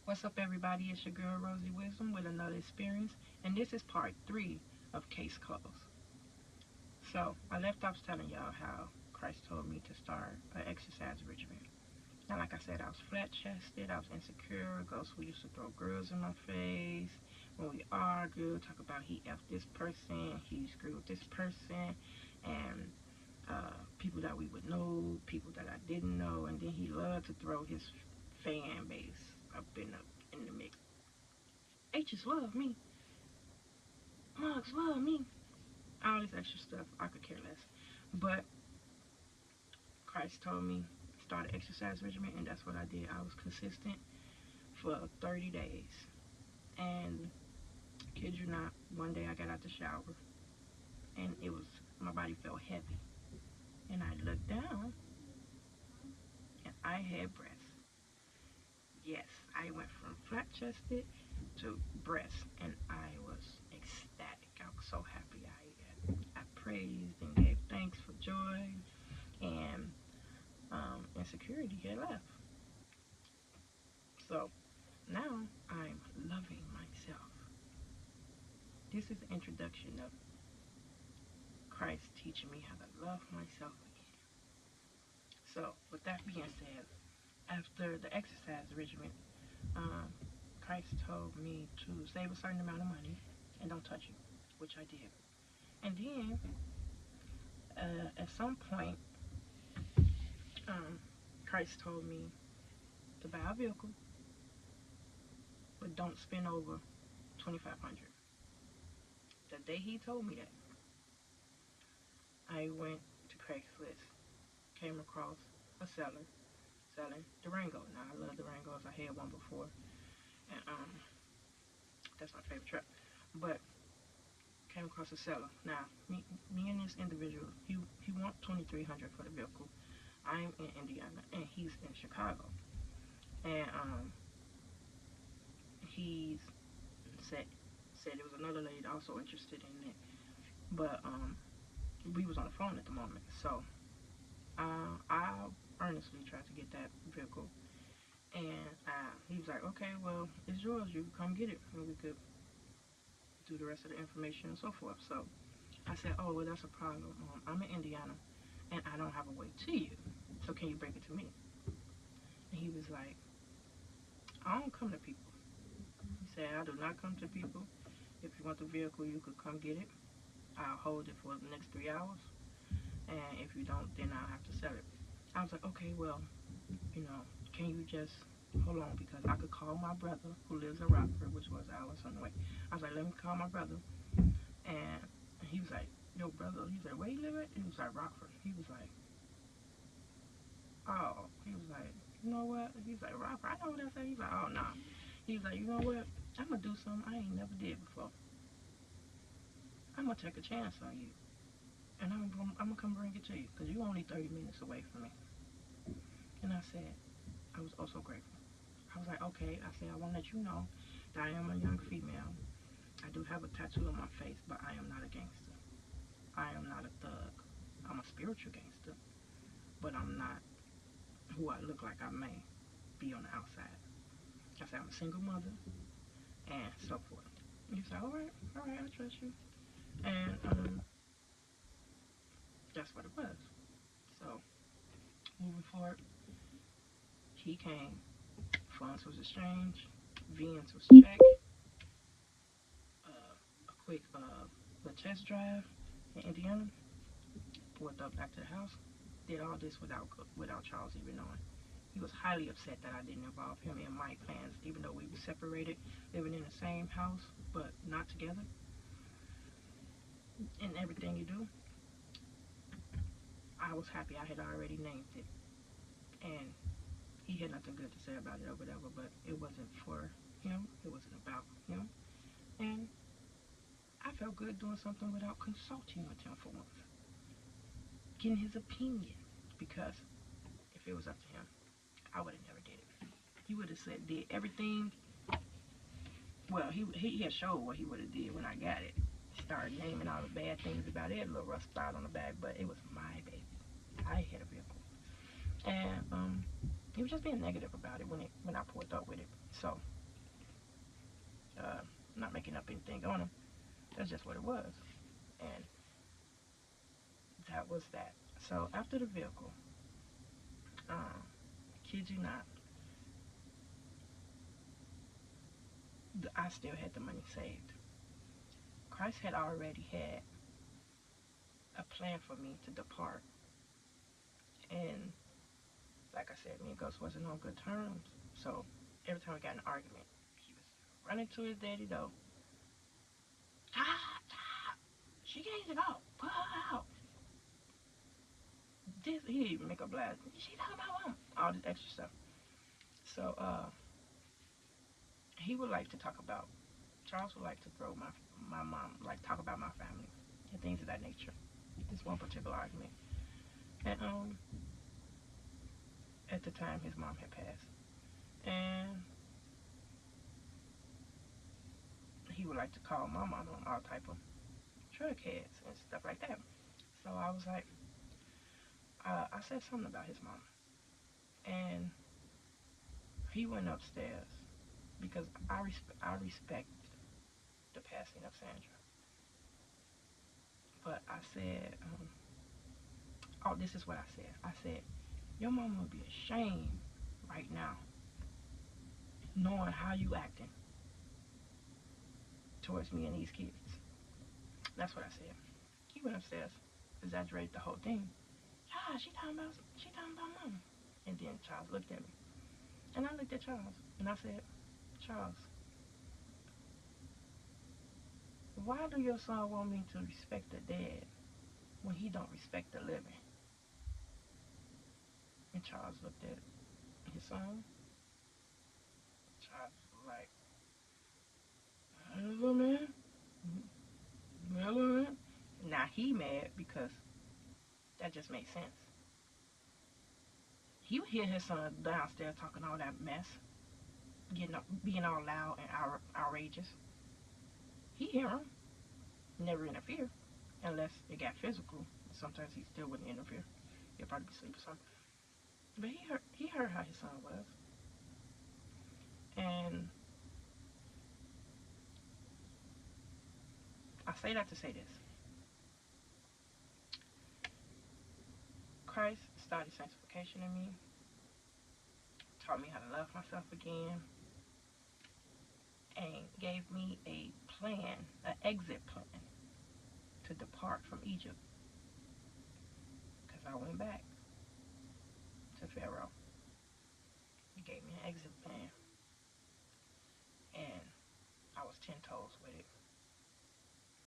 What's up, everybody? It's your girl, Rosey Wisdom, with another experience, and this is part 3 of Case Closed. So, I left off telling y'all how Christ told me to start an exercise regimen. Now, like I said, I was flat-chested, I was insecure, ghosts who used to throw girls in my face. When we argued, talk about he effed this person, he screwed this person, and people that we would know, people that I didn't know, and then he loved to throw his fan base up in the mix. H's love me. Mugs love me. All this extra stuff, I could care less. But Christ told me start an exercise regimen, and that's what I did. I was consistent for 30 days. And kid you not, one day I got out the shower, and my body felt heavy. And I looked down, and I had breasts. Yes, I went from flat-chested to breasts, and I was ecstatic. I was so happy. I praised and gave thanks for joy, and insecurity had left. So now I'm loving myself. This is the introduction of Christ teaching me how to love myself again. So with that being said, after the exercise regimen, Christ told me to save a certain amount of money and don't touch it, which I did. And then at some point, Christ told me to buy a vehicle, but don't spend over $2,500. The day he told me that, I went to Craigslist, came across a seller selling Durango. Now I love Durangos. I had one before, and that's my favorite truck. But came across a seller. Now me and this individual, he wants $2,300 for the vehicle. I'm in Indiana and he's in Chicago, and he's said there was another lady also interested in it, but we was on the phone at the moment. So I earnestly tried to get that vehicle, and he was like, okay, well, it's yours, you can come get it, and we could do the rest of the information and so forth. So I said, oh, well, that's a problem. I'm in Indiana, and I don't have a way to you, so can you bring it to me? And he was like, I don't come to people. He said, I do not come to people. If you want the vehicle, you could come get it. I'll hold it for the next 3 hours, and if you don't, then I'll have to sell it. I was like, okay, well, can you just hold on, because I could call my brother who lives in Rockford, which was hours on the way. I was like, let me call my brother, and he was like, yo, brother, he was like, where you live at? He was like, Rockford. He was like, oh, he was like, you know what? He was like, Rockford, I know what that's at. He was like, oh, no. He was like, you know what? I'm going to do something I ain't never did before. I'm going to take a chance on you, and I'm going to come bring it to you, because you're only 30 minutes away from me. And I said, I was also grateful. I was like, okay. I said, I want to let you know that I am a young female. I do have a tattoo on my face, but I am not a gangster. I am not a thug. I'm a spiritual gangster, but I'm not who I look like I may be on the outside. I said, I'm a single mother, and so forth. And he said, all right, I trust you. And that's what it was. So, moving forward, he came, funds was exchanged, VNs was checked, a quick the test drive in Indiana, pulled up back to the house, did all this without Charles even knowing. He was highly upset that I didn't involve him in my plans, even though we were separated, living in the same house, but not together. In everything you do, I was happy I had already named it. And he had nothing good to say about it or whatever, but it wasn't for him. It wasn't about him. And I felt good doing something without consulting with him for once. Getting his opinion. Because if it was up to him, I would have never did it. He would have said, did everything. Well, he had showed what he would have did when I got it. Started naming all the bad things about it. A little rust spot on the back, but it was my baby. I had a vehicle. And he was just being negative about it when I pulled up with it. So, I'm not making up anything on him. That's just what it was. And that was that. So after the vehicle, kid you not, I still had the money saved. Christ had already had a plan for me to depart. And like I said, me and Ghost wasn't on good terms. So every time we got in an argument, he was running to his daddy though. Stop! She needs to go. Put her out. He didn't even make a blast. She talking about mom. All this extra stuff. So he would like to talk about. Charles would like to throw my mom, like talk about my family and things of that nature. This one particular argument. And at the time his mom had passed. And he would like to call my mom on all type of drug heads and stuff like that. So I was like, I said something about his mom. And he went upstairs because I respect the passing of Sandra. But I said, this is what I said. I said, your mom would be ashamed right now knowing how you acting towards me and these kids. That's what I said. He went upstairs, exaggerated the whole thing. She talking about mama. And then Charles looked at me. And I looked at Charles and I said, Charles, why do your son want me to respect the dead when he don't respect the living? And Charles looked at his son. Charles was like, hello, man. Hello, man. Now he mad because that just made sense. He would hear his son downstairs talking all that mess, being all loud and outrageous. He hear him, never interfere, unless it got physical. Sometimes he still wouldn't interfere. He'll probably be asleep or something. But he heard how his son was, and I say that to say this: Christ started sanctification in me, taught me how to love myself again, and gave me a plan, an exit plan to depart from Egypt. Because I went back to Pharaoh. He gave me an exit plan. And I was 10 toes with it.